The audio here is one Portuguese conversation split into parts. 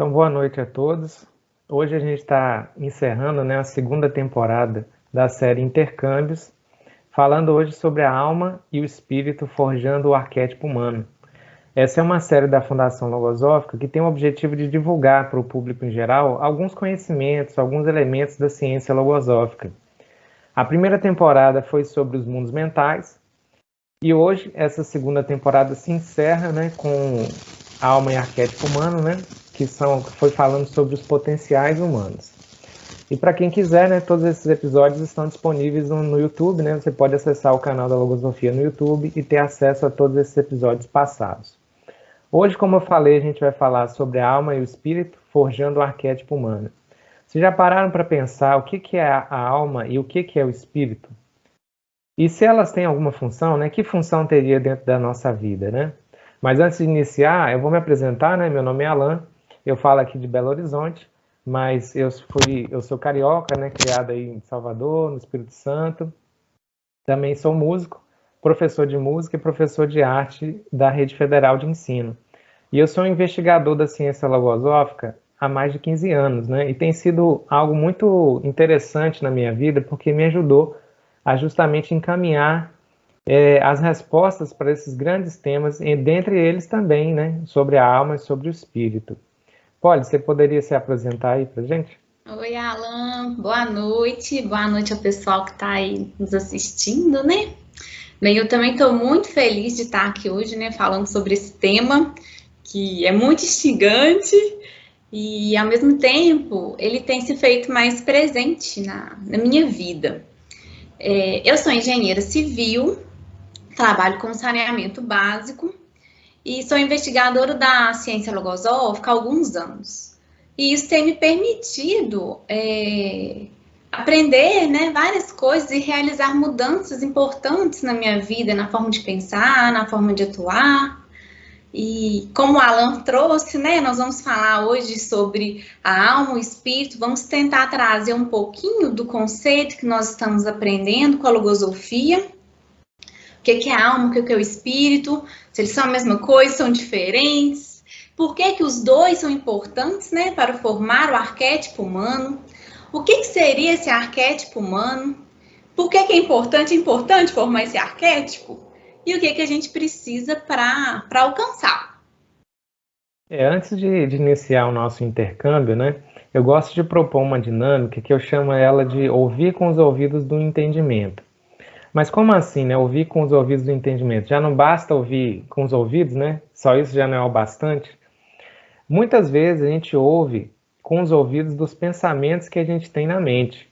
Então, boa noite a todos. Hoje a gente está encerrando, a segunda temporada da série Intercâmbios, falando hoje sobre a alma e o espírito forjando o arquétipo humano. Essa é uma série da Fundação Logosófica que tem o objetivo de divulgar para o público em geral alguns conhecimentos, alguns elementos da ciência logosófica. A primeira temporada foi sobre os mundos mentais e hoje essa segunda temporada se encerra com alma e arquétipo humano, que foi falando sobre os potenciais humanos. E para quem quiser, todos esses episódios estão disponíveis no YouTube, você pode acessar o canal da Logosofia no YouTube e ter acesso a todos esses episódios passados. Hoje, como eu falei, a gente vai falar sobre a alma e o espírito forjando o arquétipo humano. Vocês já pararam para pensar o que é a alma e o que é o espírito? E se elas têm alguma função, que função teria dentro da nossa vida, Mas antes de iniciar, eu vou me apresentar, meu nome é Alan, eu falo aqui de Belo Horizonte, mas eu sou carioca, criado aí em Salvador, no Espírito Santo. Também sou músico, professor de música e professor de arte da Rede Federal de Ensino. E eu sou um investigador da ciência logosófica há mais de 15 anos, E tem sido algo muito interessante na minha vida, porque me ajudou a justamente encaminhar as respostas para esses grandes temas, e dentre eles também, sobre a alma e sobre o espírito. Polly, você poderia se apresentar aí para a gente? Oi, Alan, boa noite ao pessoal que está aí nos assistindo, Bem, eu também estou muito feliz de estar aqui hoje, falando sobre esse tema, que é muito instigante e, ao mesmo tempo, ele tem se feito mais presente na minha vida. Eu sou engenheira civil, trabalho com saneamento básico e sou investigadora da ciência logosófica há alguns anos. E isso tem me permitido aprender várias coisas e realizar mudanças importantes na minha vida, na forma de pensar, na forma de atuar. E como o Alan trouxe, nós vamos falar hoje sobre a alma, o espírito, vamos tentar trazer um pouquinho do conceito que nós estamos aprendendo com a logosofia. O que é a alma, o que é o espírito, se eles são a mesma coisa, são diferentes. Por que os dois são importantes, para formar o arquétipo humano? O que seria esse arquétipo humano? Por que é importante formar esse arquétipo? E o que a gente precisa para alcançar? Antes de iniciar o nosso intercâmbio, eu gosto de propor uma dinâmica que eu chamo ela de ouvir com os ouvidos do entendimento. Mas como assim, ouvir com os ouvidos do entendimento? Já não basta ouvir com os ouvidos, Só isso já não é o bastante? Muitas vezes a gente ouve com os ouvidos dos pensamentos que a gente tem na mente.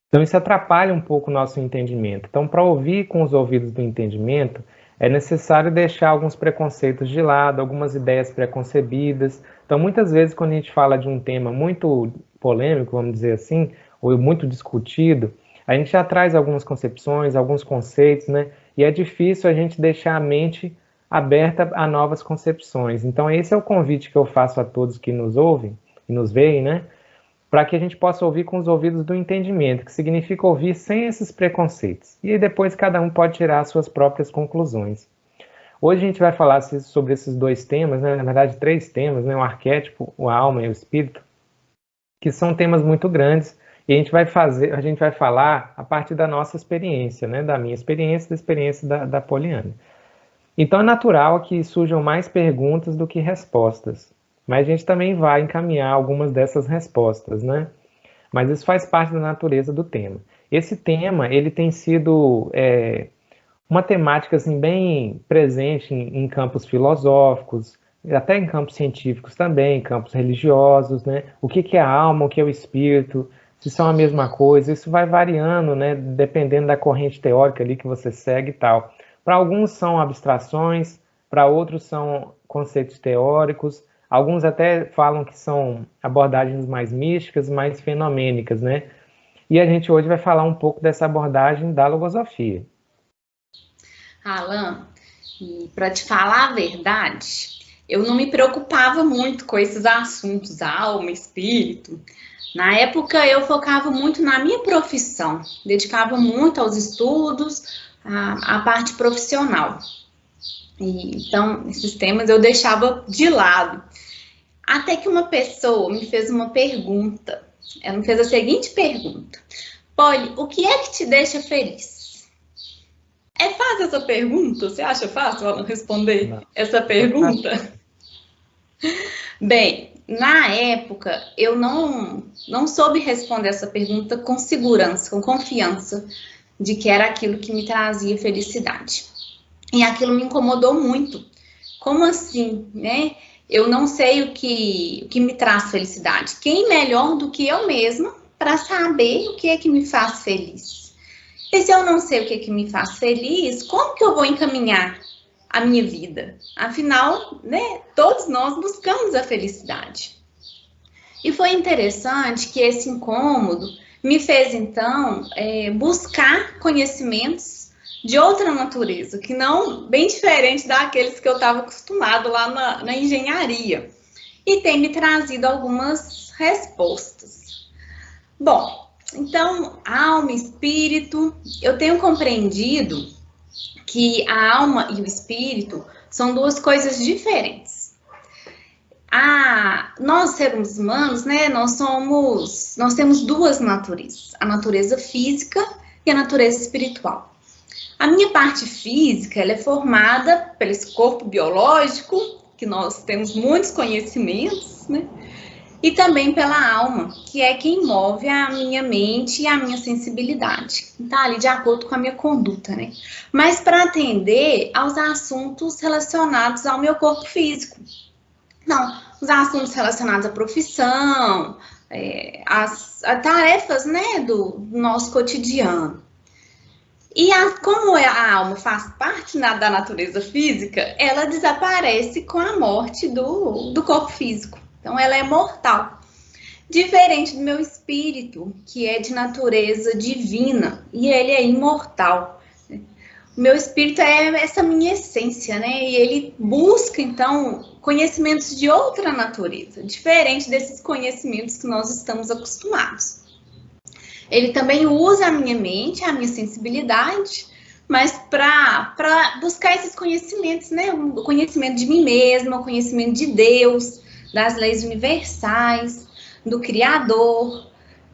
Então isso atrapalha um pouco o nosso entendimento. Então, para ouvir com os ouvidos do entendimento, é necessário deixar alguns preconceitos de lado, algumas ideias preconcebidas. Então, muitas vezes, quando a gente fala de um tema muito polêmico, vamos dizer assim, ou muito discutido, a gente já traz algumas concepções, alguns conceitos, E é difícil a gente deixar a mente aberta a novas concepções. Então, esse é o convite que eu faço a todos que nos ouvem e nos veem, para que a gente possa ouvir com os ouvidos do entendimento, que significa ouvir sem esses preconceitos. E aí depois cada um pode tirar as suas próprias conclusões. Hoje a gente vai falar sobre esses dois temas, na verdade 3 temas, o arquétipo, a alma e o espírito, que são temas muito grandes, e a gente vai falar a partir da nossa experiência, da minha experiência e da experiência da Poliana. Então é natural que surjam mais perguntas do que respostas, mas a gente também vai encaminhar algumas dessas respostas, Mas isso faz parte da natureza do tema. Esse tema, ele tem sido uma temática assim, bem presente em campos filosóficos, até em campos científicos também, em campos religiosos, O que é a alma, o que é o espírito, se são a mesma coisa. Isso vai variando, né, dependendo da corrente teórica ali que você segue e tal. Para alguns são abstrações, para outros são conceitos teóricos, alguns até falam que são abordagens mais místicas, mais fenomênicas, né? E a gente hoje vai falar um pouco dessa abordagem da logosofia. Alan, e para te falar a verdade, eu não me preocupava muito com esses assuntos, alma, espírito. Na época, eu focava muito na minha profissão, dedicava muito aos estudos, à parte profissional. Então, esses temas eu deixava de lado. Até que uma pessoa me fez uma pergunta. Ela me fez a seguinte pergunta: Polly, o que é que te deixa feliz? É fácil essa pergunta? Você acha fácil ela responder essa pergunta? Bem, na época, eu não soube responder essa pergunta com segurança, com confiança de que era aquilo que me trazia felicidade. E aquilo me incomodou muito. Como assim, né? Eu não sei o que me traz felicidade. Quem melhor do que eu mesma para saber o que é que me faz feliz? E se eu não sei o que é que me faz feliz, como que eu vou encaminhar a minha vida? Afinal, né, todos nós buscamos a felicidade. E foi interessante que esse incômodo me fez, então, buscar conhecimentos de outra natureza, que não, bem diferente daqueles que eu estava acostumado lá na engenharia. E tem me trazido algumas respostas. Bom, então, alma e espírito, eu tenho compreendido que a alma e o espírito são duas coisas diferentes. Nós, seres humanos, né, nós temos duas naturezas, a natureza física e a natureza espiritual. A minha parte física, ela é formada pelo esse corpo biológico, que nós temos muitos conhecimentos, né? E também pela alma, que é quem move a minha mente e a minha sensibilidade. Está ali de acordo com a minha conduta, né? Mas para atender aos assuntos relacionados ao meu corpo físico. Não, os assuntos relacionados à profissão, as tarefas, né, do nosso cotidiano. E como a alma faz parte da natureza física, ela desaparece com a morte do corpo físico. Então, ela é mortal. Diferente do meu espírito, que é de natureza divina, e ele é imortal. O meu espírito é essa minha essência, né? E ele busca, então, conhecimentos de outra natureza, diferente desses conhecimentos que nós estamos acostumados. Ele também usa a minha mente, a minha sensibilidade, mas para buscar esses conhecimentos, né? O conhecimento de mim mesma, o conhecimento de Deus, das leis universais, do Criador,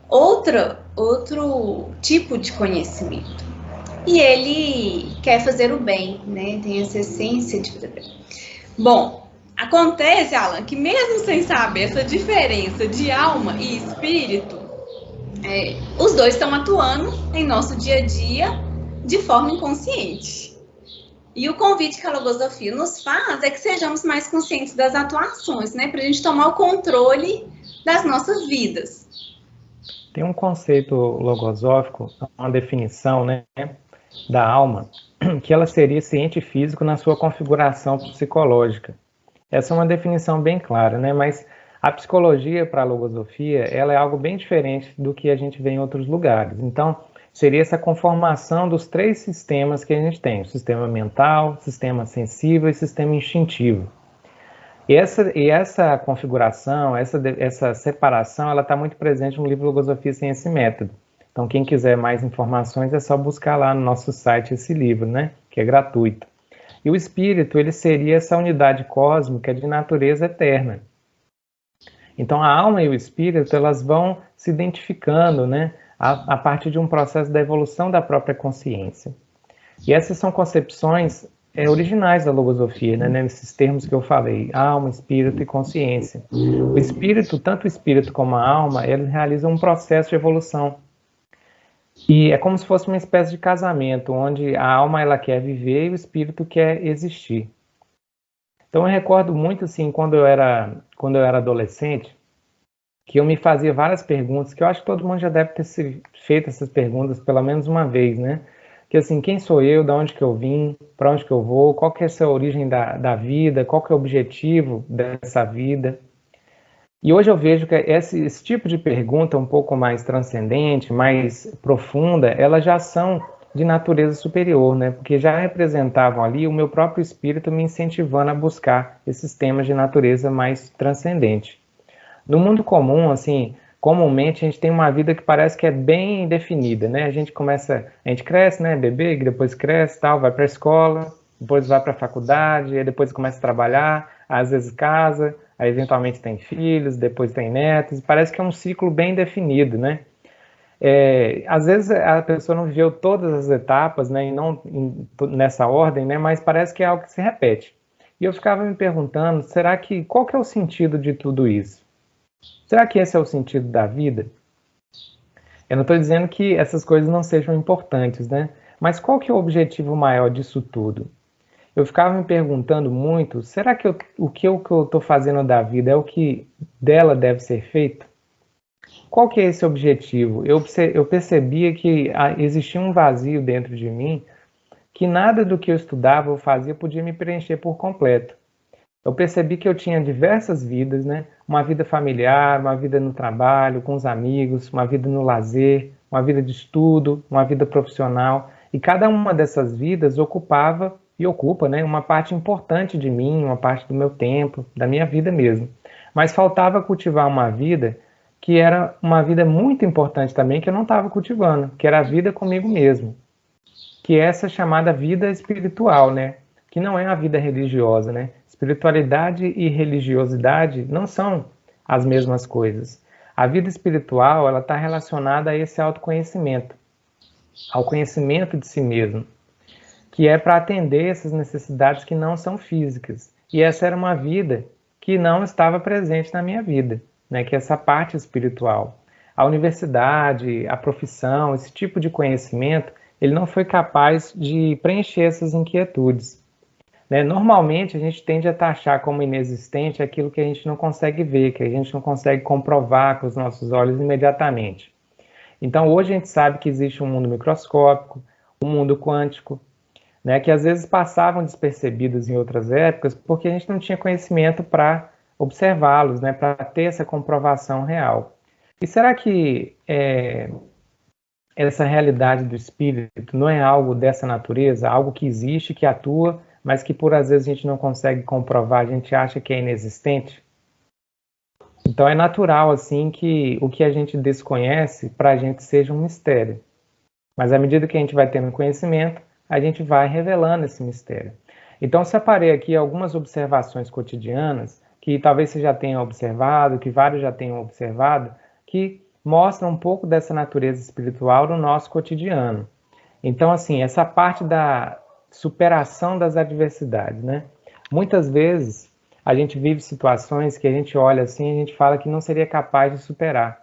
outro tipo de conhecimento. E ele quer fazer o bem, né? Tem essa essência de fazer bem. Bom, acontece, Alan, que mesmo sem saber essa diferença de alma e espírito, os dois estão atuando em nosso dia a dia de forma inconsciente. E o convite que a logosofia nos faz é que sejamos mais conscientes das atuações, né? Para a gente tomar o controle das nossas vidas. Tem um conceito logosófico, uma definição, né, da alma, que ela seria esse ente físico na sua configuração psicológica. Essa é uma definição bem clara, né? Mas a psicologia para a logosofia, ela é algo bem diferente do que a gente vê em outros lugares. Então, seria essa conformação dos três sistemas que a gente tem: o sistema mental, sistema sensível e sistema instintivo. E essa configuração, essa separação, ela está muito presente no livro Logosofia, Ciência e Método. Então, quem quiser mais informações, é só buscar lá no nosso site esse livro, né? Que é gratuito. E o espírito, ele seria essa unidade cósmica de natureza eterna. Então, a alma e o espírito, elas vão se identificando, né, a partir de um processo da evolução da própria consciência. E essas são concepções originais da logosofia, né, nesses termos que eu falei: alma, espírito e consciência. O espírito, tanto o espírito como a alma, eles realizam um processo de evolução. E é como se fosse uma espécie de casamento, onde a alma ela quer viver e o espírito quer existir. Então eu recordo muito assim, quando eu era adolescente, que eu me fazia várias perguntas, que eu acho que todo mundo já deve ter feito essas perguntas pelo menos uma vez, né? Que assim, quem sou eu, de onde que eu vim, para onde que eu vou, qual que é a origem da vida, qual que é o objetivo dessa vida. E hoje eu vejo que esse tipo de pergunta um pouco mais transcendente, mais profunda, elas já são de natureza superior, né? Porque já representavam ali o meu próprio espírito me incentivando a buscar esses temas de natureza mais transcendente. No mundo comum, assim, comumente a gente tem uma vida que parece que é bem definida, né? A gente cresce, né, bebê, depois cresce, tal, vai para a escola, depois vai para a faculdade, aí depois começa a trabalhar, às vezes casa, aí eventualmente tem filhos, depois tem netos, parece que é um ciclo bem definido, né? Às vezes a pessoa não viveu todas as etapas, né, e não nessa ordem, né, mas parece que é algo que se repete. E eu ficava me perguntando, qual que é o sentido de tudo isso? Será que esse é o sentido da vida? Eu não estou dizendo que essas coisas não sejam importantes, né? Mas qual que é o objetivo maior disso tudo? Eu ficava me perguntando muito, será que o que eu estou fazendo da vida é o que dela deve ser feito? Qual que é esse objetivo? Eu percebia que existia um vazio dentro de mim, que nada do que eu estudava ou fazia podia me preencher por completo. Eu percebi que eu tinha diversas vidas, né? Uma vida familiar, uma vida no trabalho, com os amigos, uma vida no lazer, uma vida de estudo, uma vida profissional. E cada uma dessas vidas ocupava e ocupa, né, uma parte importante de mim, uma parte do meu tempo, da minha vida mesmo. Mas faltava cultivar uma vida que era uma vida muito importante também, que eu não estava cultivando, que era a vida comigo mesmo, que é essa chamada vida espiritual, né? Que não é a vida religiosa, né? Espiritualidade e religiosidade não são as mesmas coisas. A vida espiritual, ela está relacionada a esse autoconhecimento, ao conhecimento de si mesmo, que é para atender essas necessidades que não são físicas. E essa era uma vida que não estava presente na minha vida, né? Que é essa parte espiritual. A universidade, a profissão, esse tipo de conhecimento, ele não foi capaz de preencher essas inquietudes, né? Normalmente a gente tende a taxar como inexistente aquilo que a gente não consegue ver, que a gente não consegue comprovar com os nossos olhos imediatamente. Então hoje a gente sabe que existe um mundo microscópico, um mundo quântico, né, que às vezes passavam despercebidos em outras épocas porque a gente não tinha conhecimento para observá-los, né, para ter essa comprovação real. E será que essa realidade do espírito não é algo dessa natureza, algo que existe, que atua, mas que por às vezes a gente não consegue comprovar, a gente acha que é inexistente? Então é natural assim que o que a gente desconhece para a gente seja um mistério. Mas à medida que a gente vai tendo conhecimento, a gente vai revelando esse mistério. Então separei aqui algumas observações cotidianas que talvez você já tenha observado, que vários já tenham observado, que mostram um pouco dessa natureza espiritual no nosso cotidiano. Então, assim, essa parte da superação das adversidades, né? Muitas vezes a gente vive situações que a gente olha assim e a gente fala que não seria capaz de superar.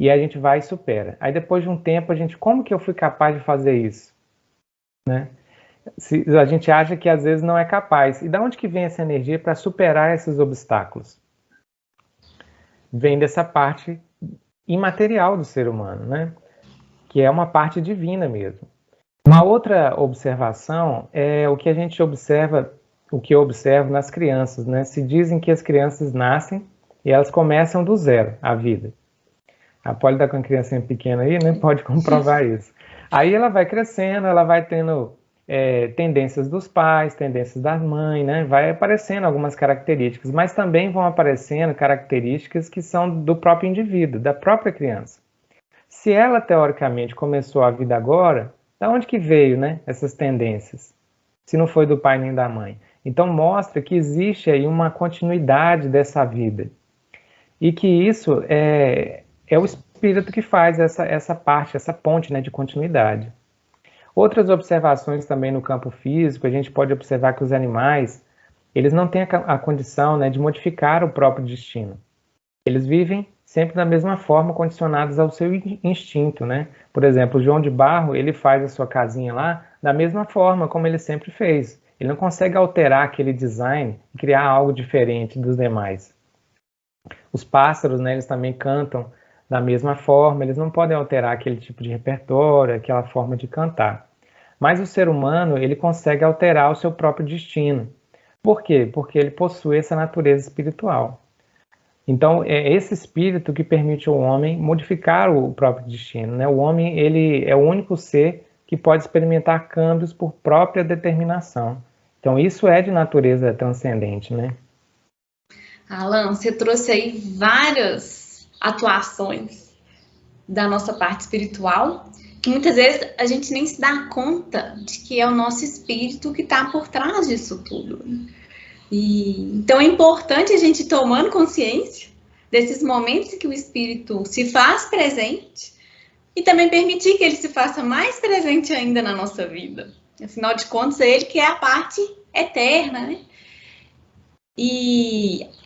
E a gente vai e supera. Aí depois de um tempo a gente, como que eu fui capaz de fazer isso? Né? A gente acha que às vezes não é capaz. E da onde que vem essa energia para superar esses obstáculos? Vem dessa parte imaterial do ser humano, né? Que é uma parte divina mesmo. Uma outra observação é o que a gente observa, o que eu observo nas crianças, né? Se dizem que as crianças nascem e elas começam do zero a vida. A Polly está com uma criancinha pequena aí, né? Pode comprovar isso. Aí ela vai crescendo, ela vai tendo tendências dos pais, tendências da mãe, né? Vai aparecendo algumas características, mas também vão aparecendo características que são do próprio indivíduo, da própria criança. Se ela, teoricamente, começou a vida agora, da onde que veio, né, essas tendências? Se não foi do pai nem da mãe. Então mostra que existe aí uma continuidade dessa vida. E que isso é o espírito que faz essa parte, essa ponte, né, de continuidade. Outras observações também no campo físico, a gente pode observar que os animais, eles não têm a condição, né, de modificar o próprio destino. Eles vivem sempre da mesma forma, condicionados ao seu instinto, né? Por exemplo, o João de Barro, ele faz a sua casinha lá da mesma forma como ele sempre fez. Ele não consegue alterar aquele design e criar algo diferente dos demais. Os pássaros, né, eles também cantam da mesma forma, eles não podem alterar aquele tipo de repertório, aquela forma de cantar. Mas o ser humano, ele consegue alterar o seu próprio destino. Por quê? Porque ele possui essa natureza espiritual. Então, é esse espírito que permite ao homem modificar o próprio destino, né? O homem, ele é o único ser que pode experimentar câmbios por própria determinação. Então, isso é de natureza transcendente, né? Alan, você trouxe aí várias atuações da nossa parte espiritual, que muitas vezes a gente nem se dá conta de que é o nosso espírito que está por trás disso tudo. Então é importante a gente ir tomando consciência desses momentos em que o espírito se faz presente e também permitir que ele se faça mais presente ainda na nossa vida. Afinal de contas, é ele que é a parte eterna, né?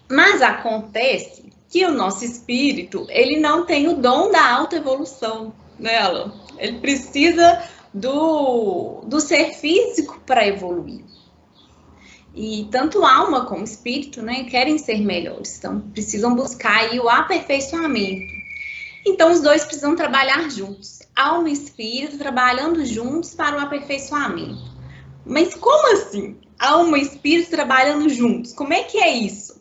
Mas acontece que o nosso espírito, ele não tem o dom da autoevolução, né, Alan? Ele precisa do ser físico para evoluir. E tanto alma como espírito, né, querem ser melhores, então precisam buscar aí o aperfeiçoamento. Então os dois precisam trabalhar juntos, alma e espírito trabalhando juntos para o aperfeiçoamento. Mas como assim? Alma e espírito trabalhando juntos? Como é que é isso?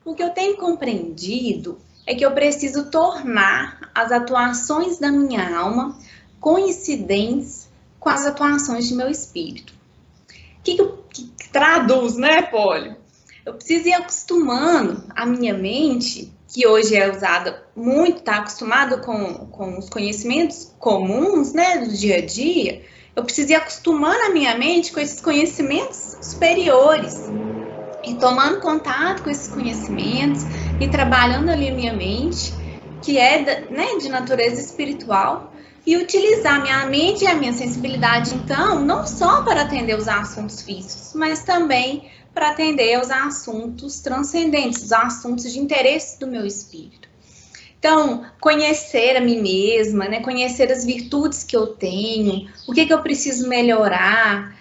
O que eu tenho compreendido é que eu preciso tornar as atuações da minha alma coincidentes com as atuações de meu espírito. O que traduz, né, Polly? Eu preciso ir acostumando a minha mente, que hoje é usada muito, está acostumada com os conhecimentos comuns, né, do dia a dia. Eu preciso ir acostumando a minha mente com esses conhecimentos superiores. E tomando contato com esses conhecimentos e trabalhando ali a minha mente, que é de natureza espiritual, e utilizar minha mente e a minha sensibilidade, então, não só para atender os assuntos físicos, mas também para atender aos assuntos transcendentes, os assuntos de interesse do meu espírito. Então, conhecer a mim mesma, né, conhecer as virtudes que eu tenho, o que eu preciso melhorar,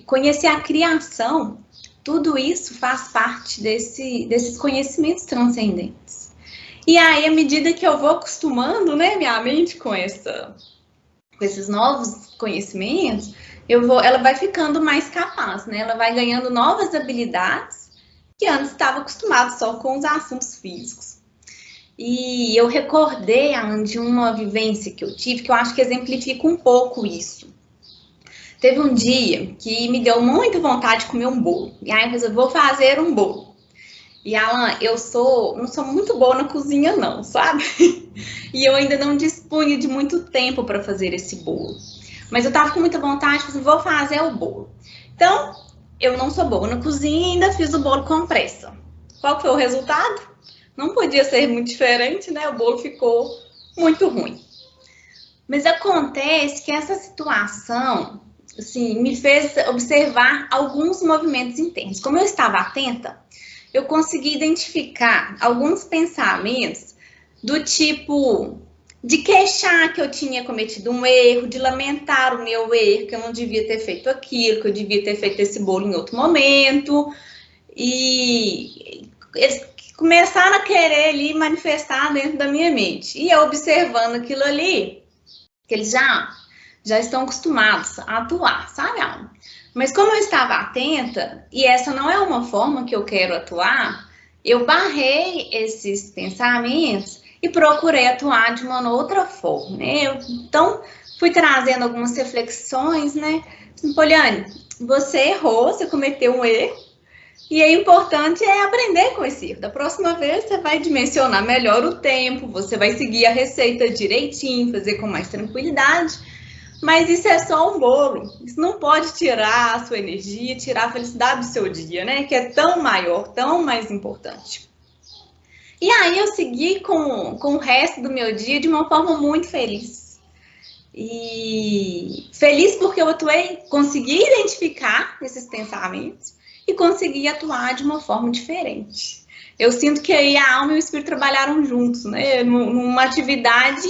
conhecer a criação, tudo isso faz parte desses conhecimentos transcendentes. E aí, à medida que eu vou acostumando, né, minha mente com esses novos conhecimentos, ela vai ficando mais capaz, né? Ela vai ganhando novas habilidades que antes estava acostumada só com os assuntos físicos. E eu recordei, Alan, de uma vivência que eu tive, que eu acho que exemplifica um pouco isso. Teve um dia que me deu muita vontade de comer um bolo. E aí eu resolvi, vou fazer um bolo. E, Alan, eu não sou muito boa na cozinha, não, sabe? E eu ainda não dispunha de muito tempo para fazer esse bolo. Mas eu tava com muita vontade, falei, vou fazer o bolo. Então, eu não sou boa na cozinha e ainda fiz o bolo com pressa. Qual foi o resultado? Não podia ser muito diferente, né? O bolo ficou muito ruim. Mas acontece que essa situação, assim, me fez observar alguns movimentos internos. Como eu estava atenta, eu consegui identificar alguns pensamentos do tipo de queixar que eu tinha cometido um erro, de lamentar o meu erro, que eu não devia ter feito aquilo, que eu devia ter feito esse bolo em outro momento. E eles começaram a querer ali manifestar dentro da minha mente. E eu observando aquilo ali, que eles já estão acostumados a atuar, sabe, Alma? Mas como eu estava atenta, e essa não é uma forma que eu quero atuar, eu barrei esses pensamentos e procurei atuar de uma outra forma, né? Então, fui trazendo algumas reflexões, né? Poliane, você errou, você cometeu um erro, e o importante é aprender com esse erro. Da próxima vez, você vai dimensionar melhor o tempo, você vai seguir a receita direitinho, fazer com mais tranquilidade. Mas isso é só um bolo, isso não pode tirar a sua energia, tirar a felicidade do seu dia, né? Que é tão maior, tão mais importante. E aí eu segui com o resto do meu dia de uma forma muito feliz. E feliz porque eu consegui identificar esses pensamentos e consegui atuar de uma forma diferente. Eu sinto que aí a alma e o espírito trabalharam juntos, né? Numa atividade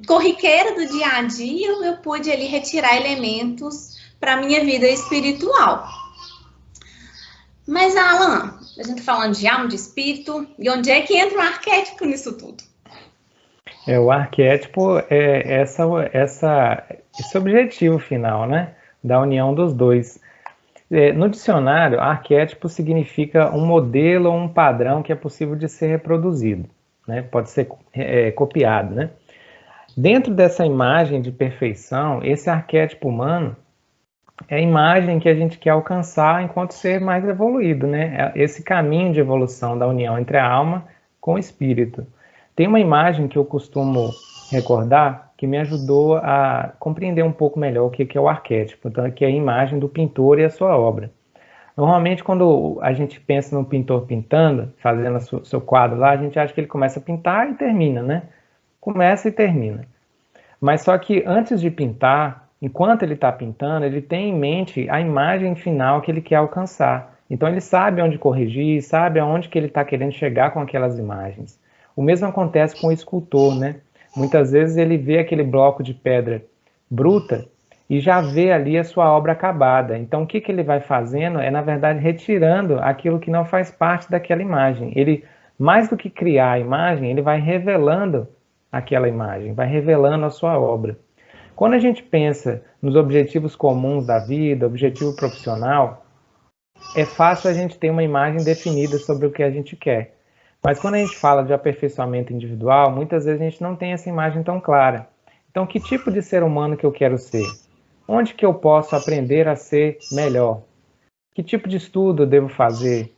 corriqueira do dia a dia, eu pude ali retirar elementos para a minha vida espiritual. Mas, Alan, a gente tá falando de alma, de espírito, e onde é que entra o arquétipo nisso tudo? O arquétipo é esse objetivo final, né? Da união dos dois. No dicionário, arquétipo significa um modelo ou um padrão que é possível de ser reproduzido, né? Pode ser copiado, né? Dentro dessa imagem de perfeição, esse arquétipo humano é a imagem que a gente quer alcançar enquanto ser mais evoluído, né? Esse caminho de evolução da união entre a alma com o espírito. Tem uma imagem que eu costumo recordar que me ajudou a compreender um pouco melhor o que é o arquétipo, então, que é a imagem do pintor e a sua obra. Normalmente, quando a gente pensa no pintor pintando, fazendo o seu quadro lá, a gente acha que ele começa a pintar e termina, né? Começa e termina. Mas só que antes de pintar, enquanto ele está pintando, ele tem em mente a imagem final que ele quer alcançar. Então ele sabe onde corrigir, sabe aonde que ele está querendo chegar com aquelas imagens. O mesmo acontece com o escultor, né? Muitas vezes ele vê aquele bloco de pedra bruta e já vê ali a sua obra acabada. Então o que ele vai fazendo é, na verdade, retirando aquilo que não faz parte daquela imagem. Ele, mais do que criar a imagem, ele vai revelando aquela imagem, vai revelando a sua obra. Quando a gente pensa nos objetivos comuns da vida, objetivo profissional, é fácil a gente ter uma imagem definida sobre o que a gente quer. Mas quando a gente fala de aperfeiçoamento individual, muitas vezes a gente não tem essa imagem tão clara. Então, que tipo de ser humano que eu quero ser? Onde que eu posso aprender a ser melhor? Que tipo de estudo eu devo fazer?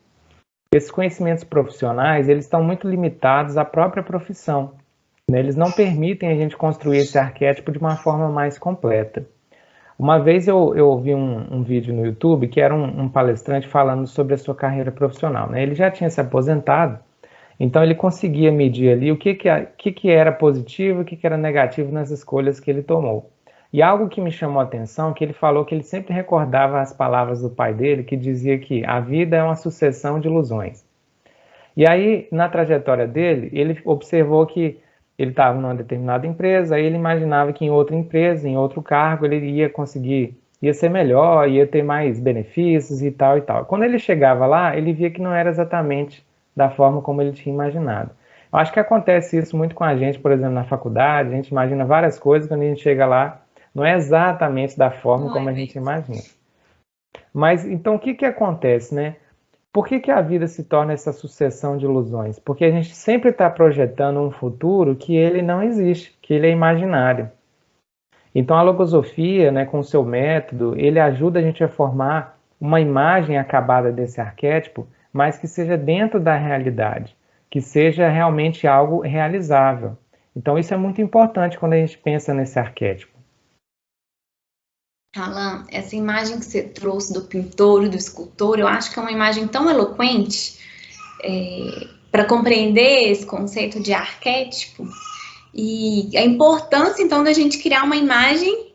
Esses conhecimentos profissionais, eles estão muito limitados à própria profissão. Eles não permitem a gente construir esse arquétipo de uma forma mais completa. Uma vez eu ouvi um vídeo no YouTube que era um palestrante falando sobre a sua carreira profissional, né? Ele já tinha se aposentado, então ele conseguia medir ali o que era positivo e o que era negativo nas escolhas que ele tomou. E algo que me chamou a atenção é que ele falou que ele sempre recordava as palavras do pai dele, que dizia que a vida é uma sucessão de ilusões. E aí, na trajetória dele, ele observou que ele estava numa determinada empresa, aí ele imaginava que em outra empresa, em outro cargo, ele ia ser melhor, ia ter mais benefícios e tal e tal. Quando ele chegava lá, ele via que não era exatamente da forma como ele tinha imaginado. Eu acho que acontece isso muito com a gente, por exemplo, na faculdade, a gente imagina várias coisas, quando a gente chega lá, não é exatamente da forma como a gente imagina. Mas, então, o que acontece, né? Por que a vida se torna essa sucessão de ilusões? Porque a gente sempre está projetando um futuro que ele não existe, que ele é imaginário. Então a logosofia, né, com o seu método, ele ajuda a gente a formar uma imagem acabada desse arquétipo, mas que seja dentro da realidade, que seja realmente algo realizável. Então isso é muito importante quando a gente pensa nesse arquétipo. Alan, essa imagem que você trouxe do pintor e do escultor, eu acho que é uma imagem tão eloquente para compreender esse conceito de arquétipo e a importância, então, da gente criar uma imagem,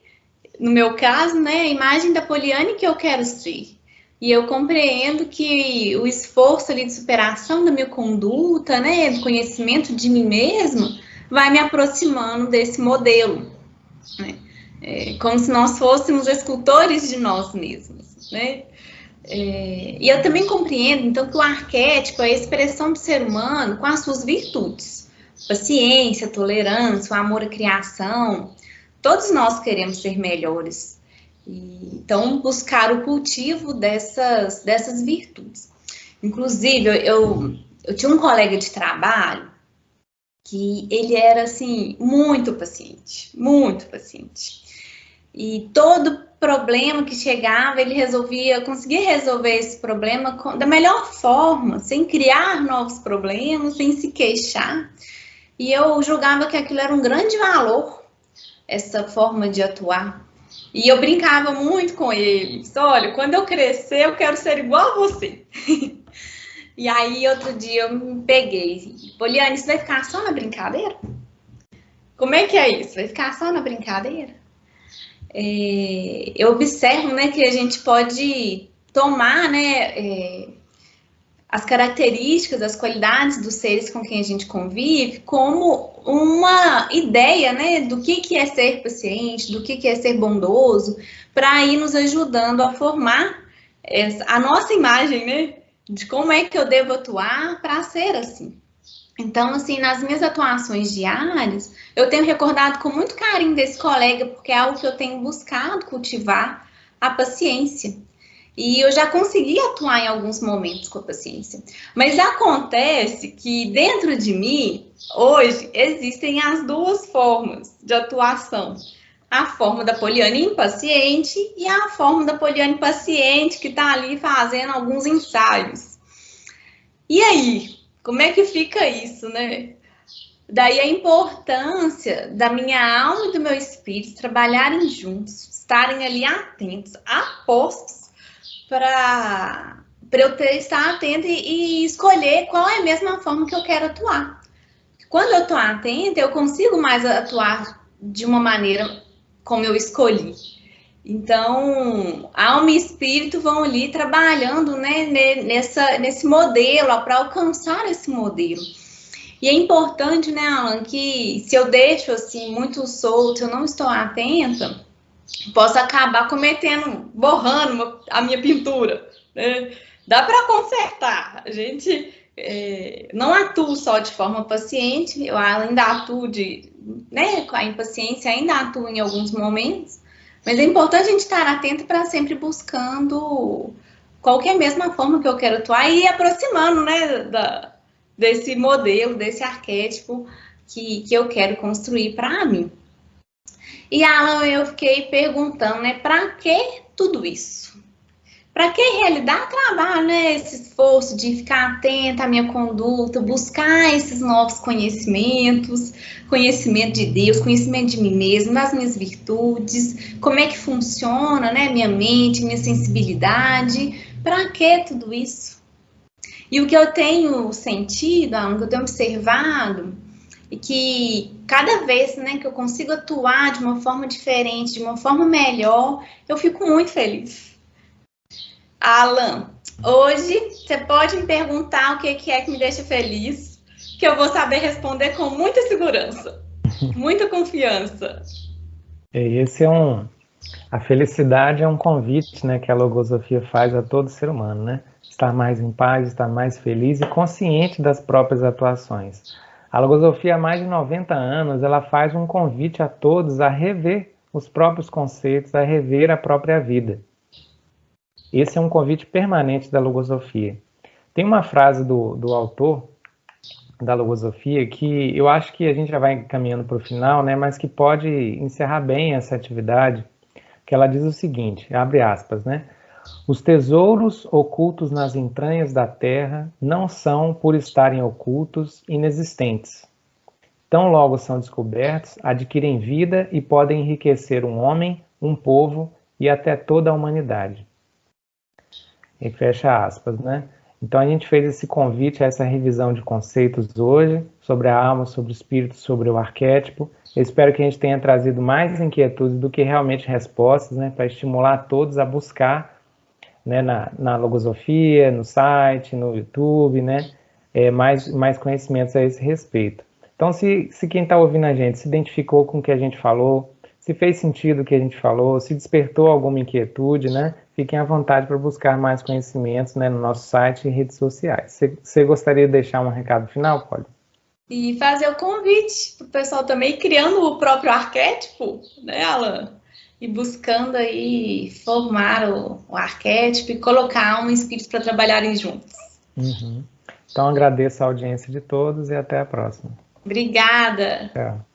no meu caso, né, a imagem da Poliane que eu quero ser. E eu compreendo que o esforço ali de superação da minha conduta, né, do conhecimento de mim mesma, vai me aproximando desse modelo, né? Como se nós fôssemos escultores de nós mesmos, né? E eu também compreendo, então, que o arquétipo é a expressão do ser humano com as suas virtudes. Paciência, tolerância, o amor à criação. Todos nós queremos ser melhores. Então, buscar o cultivo dessas virtudes. Inclusive, eu tinha um colega de trabalho que ele era, assim, muito paciente, muito paciente. E todo problema que chegava, ele conseguia resolver esse problema da melhor forma, sem criar novos problemas, sem se queixar. E eu julgava que aquilo era um grande valor, essa forma de atuar. E eu brincava muito com ele. Olha, quando eu crescer, eu quero ser igual a você. E aí, outro dia, eu me peguei. Poliane, isso vai ficar só na brincadeira? Como é que é isso? Vai ficar só na brincadeira? Eu observo, né, que a gente pode tomar, né, as características, as qualidades dos seres com quem a gente convive como uma ideia, né, do que é ser paciente, do que é ser bondoso, para ir nos ajudando a formar a nossa imagem, né, de como é que eu devo atuar para ser assim. Então, assim, nas minhas atuações diárias, eu tenho recordado com muito carinho desse colega, porque é algo que eu tenho buscado cultivar, a paciência. E eu já consegui atuar em alguns momentos com a paciência. Mas acontece que dentro de mim, hoje, existem as duas formas de atuação. A forma da Poliana impaciente e a forma da Poliana paciente que está ali fazendo alguns ensaios. E aí, como é que fica isso, né? Daí a importância da minha alma e do meu espírito trabalharem juntos, estarem ali atentos, apostos para eu estar atenta e escolher qual é mesmo a forma que eu quero atuar. Quando eu estou atenta, eu consigo mais atuar de uma maneira como eu escolhi. Então, alma e espírito vão ali trabalhando, né, nesse modelo, para alcançar esse modelo. E é importante, né, Alan, que se eu deixo assim muito solto, eu não estou atenta, posso acabar borrando a minha pintura, né? Dá para consertar. A gente não atua só de forma paciente, eu ainda atuo com a impaciência, ainda atuo em alguns momentos, mas é importante a gente estar atento para sempre buscando qual que é a mesma forma que eu quero atuar e ir aproximando, né, desse modelo, desse arquétipo que eu quero construir para mim. E, Alan, eu fiquei perguntando, né, para que tudo isso? Para que realidade trabalho, né, esse esforço de ficar atenta à minha conduta, buscar esses novos conhecimentos, conhecimento de Deus, conhecimento de mim mesmo, das minhas virtudes, como é que funciona, né, minha mente, minha sensibilidade, para que tudo isso? E o que eu tenho sentido, Alan, que eu tenho observado, e que cada vez, né, que eu consigo atuar de uma forma diferente, de uma forma melhor, eu fico muito feliz. Alan, hoje você pode me perguntar o que é que me deixa feliz, que eu vou saber responder com muita segurança, muita confiança. A felicidade é um convite, né, que a logosofia faz a todo ser humano, né? Estar mais em paz, estar mais feliz e consciente das próprias atuações. A logosofia há mais de 90 anos, ela faz um convite a todos a rever os próprios conceitos, a rever a própria vida. Esse é um convite permanente da logosofia. Tem uma frase do autor da logosofia que eu acho que a gente já vai caminhando para o final, né, mas que pode encerrar bem essa atividade, que ela diz o seguinte, abre aspas, né? Os tesouros ocultos nas entranhas da terra não são, por estarem ocultos, inexistentes. Tão logo são descobertos, adquirem vida e podem enriquecer um homem, um povo e até toda a humanidade. E fecha aspas, né? Então a gente fez esse convite a essa revisão de conceitos hoje, sobre a alma, sobre o espírito, sobre o arquétipo. Eu espero que a gente tenha trazido mais inquietudes do que realmente respostas, né? Para estimular todos a buscar, né, na logosofia, no site, no YouTube, né? Mais conhecimentos a esse respeito. Então, se quem está ouvindo a gente se identificou com o que a gente falou, se fez sentido o que a gente falou, se despertou alguma inquietude, né? Fiquem à vontade para buscar mais conhecimentos, né, no nosso site e redes sociais. Você gostaria de deixar um recado final, Polly? E fazer o convite para o pessoal também criando o próprio arquétipo, né, Alan? E buscando aí formar o arquétipo e colocar alma e espírito para trabalharem juntos. Uhum. Então agradeço a audiência de todos e até a próxima. Obrigada. Tchau.